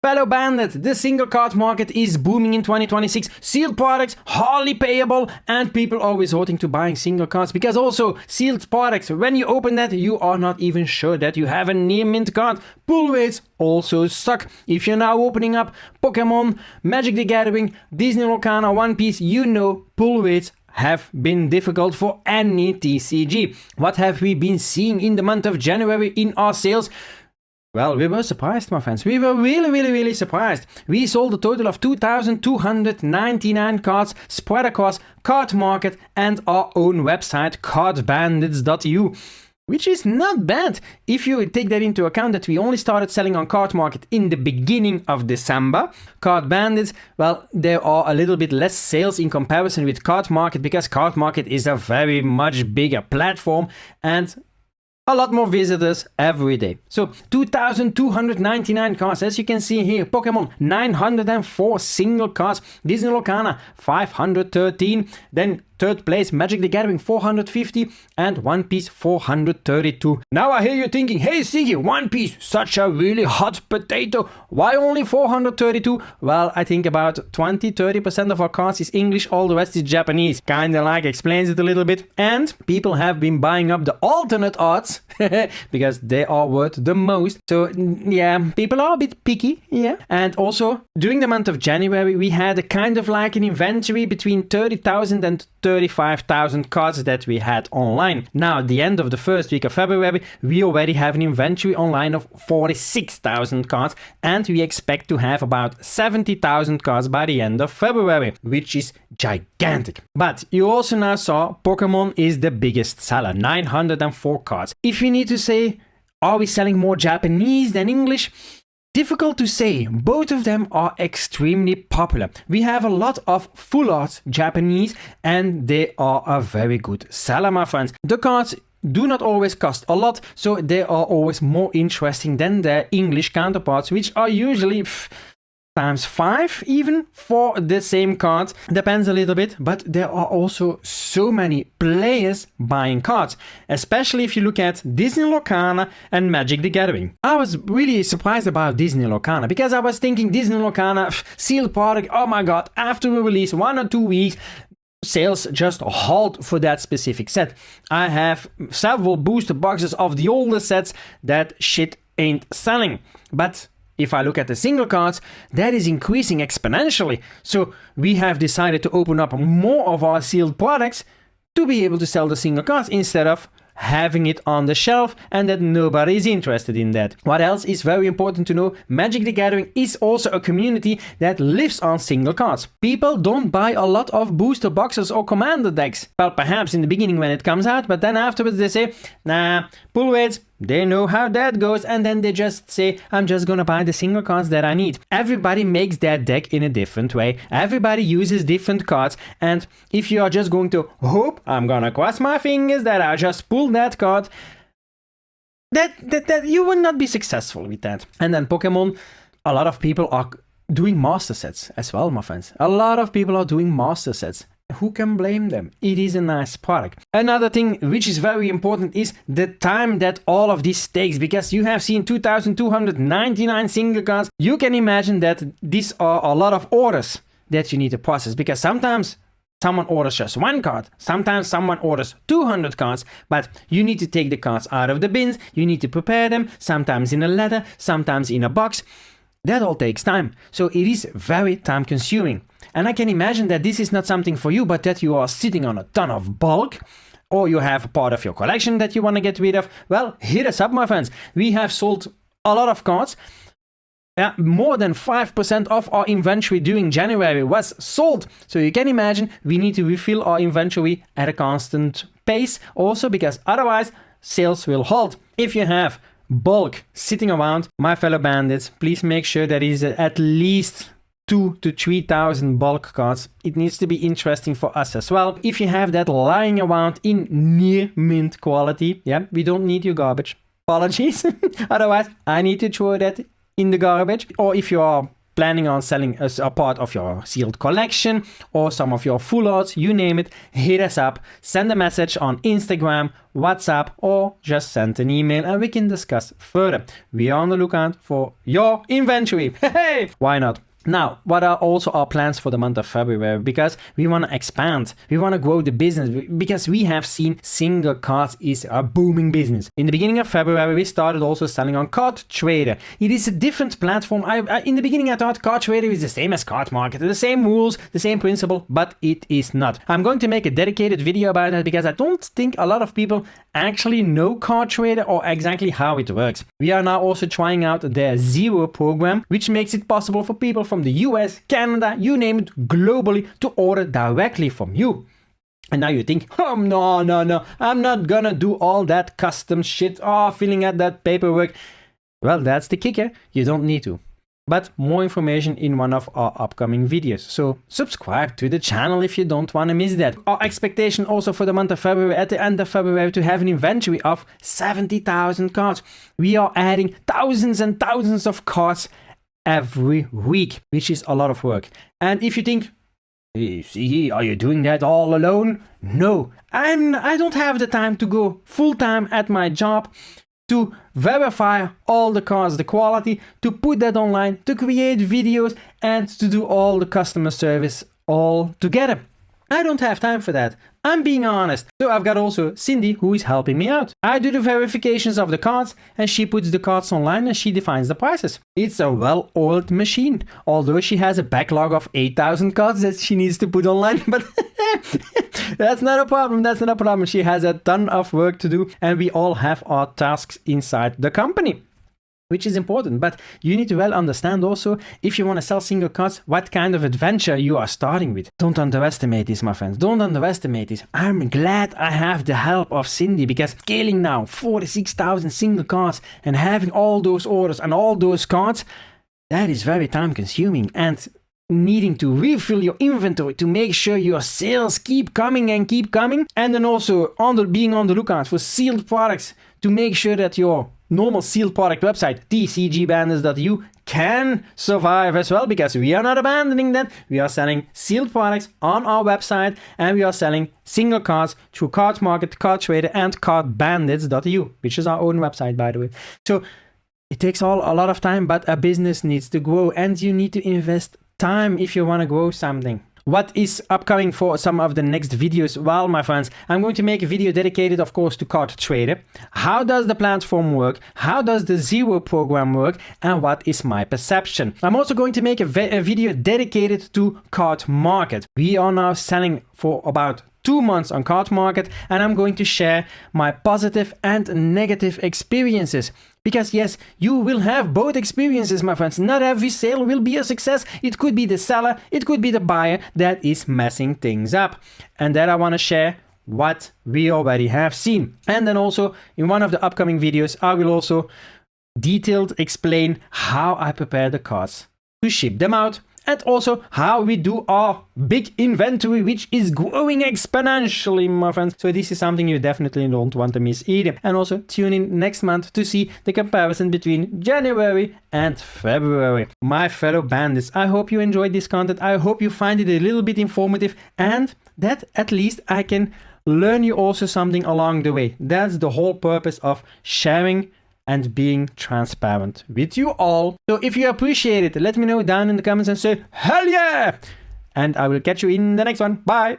Fellow Bandit, the single card market is booming in 2026. Sealed products, hardly payable, and people are resorting to buying single cards because also sealed products, when you open that, you are not even sure that you have a near mint card. Pull rates also suck. If you're now opening up Pokemon, Magic the Gathering, Disney Locana, One Piece, you know pull rates have been difficult for any TCG. What have we been seeing in the month of January in our sales? Well, we were surprised, my friends. We were really surprised. We sold a total of 2,299 cards spread across Card Market and our own website, cardbandits.eu, which is not bad if you take that into account that we only started selling on Card Market in the beginning of December. Card Bandits, well, there are a little bit less sales in comparison with Card Market because Card Market is a very much bigger platform and a lot more visitors every day. So 2,299 cards, as you can see here. Pokemon 904 single cards. Disney Locana 513. Then third place Magic the Gathering 450 and One Piece 432. Now I hear you thinking, hey Siggy, One Piece, such a really hot potato. Why only 432? Well, I think about 20-30% of our cards is English, all the rest is Japanese. Kinda like explains it a little bit. And people have been buying up the alternate arts because they are worth the most. So yeah, people are a bit picky, yeah. And also during the month of January, we had a kind of like an inventory between 30,000 and 35,000 cards that we had online. Now, at the end of the first week of February, we already have an inventory online of 46,000 cards, and we expect to have about 70,000 cards by the end of February, which is gigantic. But you also now saw Pokemon is the biggest seller, 904 cards. If you need to say, are we selling more Japanese than English? Difficult to say, both of them are extremely popular. We have a lot of full art Japanese and they are a very good seller, my friends. The cards do not always cost a lot, so they are always more interesting than their English counterparts, which are usually times 5 even for the same card. Depends a little bit, but there are also so many players buying cards, especially if you look at Disney Locana and Magic the Gathering. I was really surprised about Disney Locana because I was thinking Disney Locana, sealed product, oh my god, after we release 1 or 2 weeks, sales just halt for that specific set. I have several booster boxes of the older sets, that shit ain't selling. But if I look at the single cards, that is increasing exponentially. So we have decided to open up more of our sealed products to be able to sell the single cards instead of having it on the shelf and that nobody is interested in that. What else is very important to know? Magic the Gathering is also a community that lives on single cards. People don't buy a lot of booster boxes or commander decks. Well, perhaps in the beginning when it comes out, but then afterwards they say, nah, pull rates, they know how that goes, and then they just say, I'm just gonna buy the single cards that I need. Everybody makes their deck in a different way. Everybody uses different cards, and if you are just going to hope, I'm gonna cross my fingers that I just pull that card, that you will not be successful with that. And then Pokemon, a lot of people are doing master sets as well, my friends. A lot of people are doing master sets. Who can blame them? It is a nice product. Another thing which is very important is the time that all of this takes, because you have seen 2,299 single cards. You can imagine that these are a lot of orders that you need to process, because sometimes someone orders just 1 card, sometimes someone orders 200 cards, but you need to take the cards out of the bins, you need to prepare them, sometimes in a letter, sometimes in a box. That all takes time, so it is very time consuming. And I can imagine that this is not something for you, but that you are sitting on a ton of bulk, or you have a part of your collection that you want to get rid of. Well, hit us up, my friends. We have sold a lot of cards. More than 5% of our inventory during January was sold. So you can imagine we need to refill our inventory at a constant pace also, because otherwise sales will halt. If you have bulk sitting around, my fellow bandits, please make sure that it is at least 2,000 to 3,000 bulk cards. It needs to be interesting for us as well. If you have that lying around in near mint quality, yeah, we don't need your garbage. Apologies. Otherwise, I need to throw that in the garbage. Or if you are planning on selling as a part of your sealed collection or some of your full arts, you name it, hit us up, send a message on Instagram, WhatsApp, or just send an email and we can discuss further. We are on the lookout for your inventory. Hey, why not? Now, what are also our plans for the month of February? Because we want to expand, we want to grow the business, because we have seen single cards is a booming business. In the beginning of February, we started also selling on Card Trader. It is a different platform. In the beginning, I thought Card Trader is the same as Card Market, the same rules, the same principle, but it is not. I'm going to make a dedicated video about that because I don't think a lot of people actually know Card Trader or exactly how it works. We are now also trying out their Zero program, which makes it possible for people from the US, Canada, you name it, globally to order directly from you. And now you think, oh, no, I'm not gonna do all that custom shit, filling out that paperwork. Well, that's the kicker, you don't need to. But more information in one of our upcoming videos. So subscribe to the channel if you don't want to miss that. Our expectation also for the month of February, at the end of February, to have an inventory of 70,000 cards. We are adding thousands and thousands of cards every week, which is a lot of work. And if you think, hey, see, are you doing that all alone? No, I don't have the time to go full time at my job to verify all the cards, the quality, to put that online, to create videos, and to do all the customer service all together. I don't have time for that. I'm being honest. So I've got also Cindy who is helping me out. I do the verifications of the cards and she puts the cards online and she defines the prices. It's a well-oiled machine, although she has a backlog of 8,000 cards that she needs to put online, but that's not a problem. That's not a problem. She has a ton of work to do and we all have our tasks inside the company, which is important. But you need to well understand also, if you want to sell single cards, what kind of adventure you are starting with. Don't underestimate this, my friends. Don't underestimate this. I'm glad I have the help of Cindy, because scaling now 46,000 single cards and having all those orders and all those cards, that is very time consuming, and needing to refill your inventory to make sure your sales keep coming, and then also being on the lookout for sealed products to make sure that your normal sealed product website, tcgbandits.eu, can survive as well, because we are not abandoning that. We are selling sealed products on our website and we are selling single cards through Card Market, Card Trader, and cardbandits.eu, which is our own website, by the way. So it takes a lot of time, but a business needs to grow and you need to invest time if you want to grow something. What is upcoming for some of the next videos? Well, my friends, I'm going to make a video dedicated, of course, to Card Trader. How does the platform work? How does the Zero program work? And what is my perception? I'm also going to make a video dedicated to Card Market. We are now selling for about 2 months on Card Market, and I'm going to share my positive and negative experiences. Because yes, you will have both experiences, my friends. Not every sale will be a success. It could be the seller, it could be the buyer that is messing things up. And that I want to share what we already have seen. And then also in one of the upcoming videos, I will also detailed explain how I prepare the cards to ship them out, and also how we do our big inventory, which is growing exponentially, my friends. So this is something you definitely don't want to miss either. And also tune in next month to see the comparison between January and February. My fellow bandits, I hope you enjoyed this content. I hope you find it a little bit informative, and that at least I can learn you also something along the way. That's the whole purpose of sharing and being transparent with you all. So if you appreciate it, let me know down in the comments and say, hell yeah! And I will catch you in the next one. Bye!